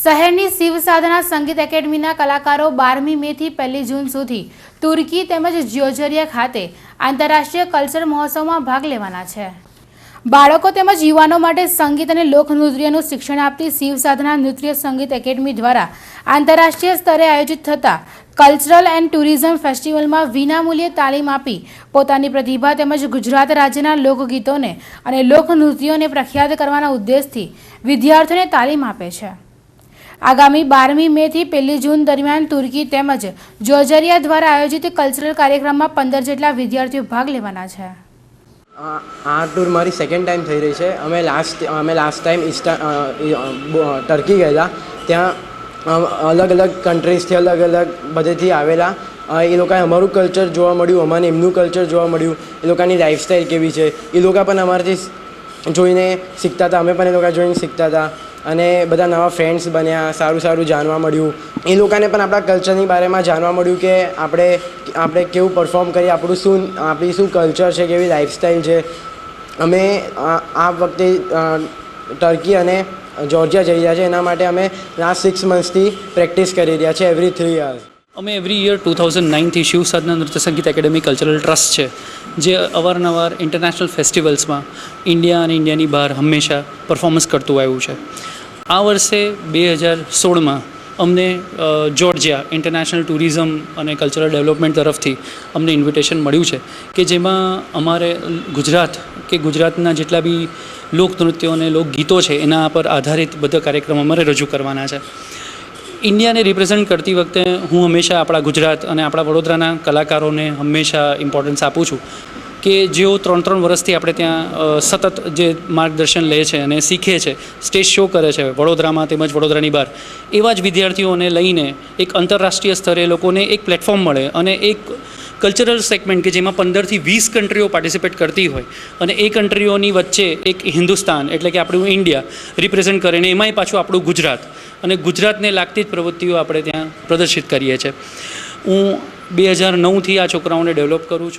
શહેરની શિવ સાધના સંગીત એકેડમીના કલાકારો 12મી મેથી 1 જૂન સુધી તુર્કી તેમજ જ્યોર્જિયા ખાતે આંતરરાષ્ટ્રીય કલ્ચર મહોત્સવમાં ભાગ લેવાના છે। બાળકો તેમજ યુવાનો માટે સંગીત અને લોકનૃત્યનું શિક્ષણ આપતી શિવ સાધના નૃત્ય સંગીત એકેડમી દ્વારા આંતરરાષ્ટ્રીય સ્તરે આયોજિત થતા કલ્ચરલ એન્ડ ટુરિઝમ ફેસ્ટિવલમાં વિનામૂલ્યે તાલીમ આપી પોતાની પ્રતિભા તેમજ ગુજરાત રાજ્યના લોકગીતોને અને લોકનૃત્યોને પ્રખ્યાત કરવાના ઉદ્દેશથી વિદ્યાર્થીઓને તાલીમ આપે છે। આગામી 12મી મેથી 1 જૂન દરમિયાન તુર્કી તેમજ જ્યોર્જિયા દ્વારા આયોજિત કલ્ચરલ કાર્યક્રમમાં 15 જેટલા વિદ્યાર્થીઓ ભાગ લેવાના છે। આ ટૂર મારી સેકન્ડ ટાઈમ થઈ રહી છે। અમે લાસ્ટ ટાઈમ ટર્કી ગયેલા। ત્યાં અલગ અલગ કન્ટ્રીઝથી અલગ અલગ બધેથી આવેલા એ લોકોએ અમારું કલ્ચર જોવા મળ્યું, અમને એમનું કલ્ચર જોવા મળ્યું, એ લોકોની લાઈફસ્ટાઈલ કેવી છે એ લોકો પણ અમારાથી જોઈને શીખતા હતા, અમે પણ એ લોકો જોઈને શીખતા હતા અને બધા નવા ફ્રેન્ડ્સ બન્યા, સારું સારું જાણવા મળ્યું। એ લોકોને પણ આપણા કલ્ચરની બારેમાં જાણવા મળ્યું કે આપણે કેવું પરફોર્મ કરીએ, આપણી શું કલ્ચર છે, કેવી લાઈફસ્ટાઈલ છે। અમે આ વખતે ટર્કી અને જ્યોર્જિયા જઈ રહ્યા છે, એના માટે અમે લાસ્ટ 6 મંથ્સથી પ્રેક્ટિસ કરી રહ્યા છે એવરી 3 years। અમે એવરી યર 2009થી શિવ સાધના નૃત્ય સંગીત એકેડમી કલ્ચરલ ટ્રસ્ટ છે, જે અવારનવાર ઇન્ટરનેશનલ ફેસ્ટિવલ્સમાં ઇન્ડિયા અને ઇન્ડિયાની બહાર હંમેશા પરફોર્મન્સ કરતું આવ્યું છે। આ વર્ષે 2016માં અમને જ્યોર્જિયા ઇન્ટરનેશનલ ટુરિઝમ અને કલ્ચરલ ડેવલપમેન્ટ તરફથી અમને ઇન્વિટેશન મળ્યું છે કે જેમાં અમારે ગુજરાતના જેટલા બી લોકનૃત્યો અને લોકગીતો છે એના પર આધારિત બધા કાર્યક્રમો અમારે રજૂ કરવાના છે। ઇન્ડિયાને રિપ્રેઝેન્ટ કરતી વખતે હું હંમેશા આપણા ગુજરાત અને આપણા વડોદરાના કલાકારોને હંમેશા ઇમ્પોર્ટન્સ આપું છું કે જેઓ 3 વર્ષથી આપણે ત્યાં સતત જે માર્ગદર્શન લે છે અને શીખે છે, સ્ટેજ શો કરે છે વડોદરામાં તેમજ વડોદરાની બહાર, એવા જ વિદ્યાર્થીઓને લઈને એક આંતરરાષ્ટ્રીય સ્તરે લોકોને એક પ્લેટફોર્મ મળે અને એક કલ્ચરલ સેગમેન્ટ કે જેમાં 15થી 20 કન્ટ્રીઓ પાર્ટિસિપેટ કરતી હોય અને એ કન્ટ્રીઓની વચ્ચે એક હિન્દુસ્તાન એટલે કે આપણું ઇન્ડિયા રિપ્રેઝેન્ટ કરે ને એમાંય પાછું આપણું ગુજરાત અને ગુજરાતને લાગતી જ પ્રવૃત્તિઓ આપણે ત્યાં પ્રદર્શિત કરીએ છીએ। હું 2009થી આ છોકરાઓને ડેવલપ કરું છું।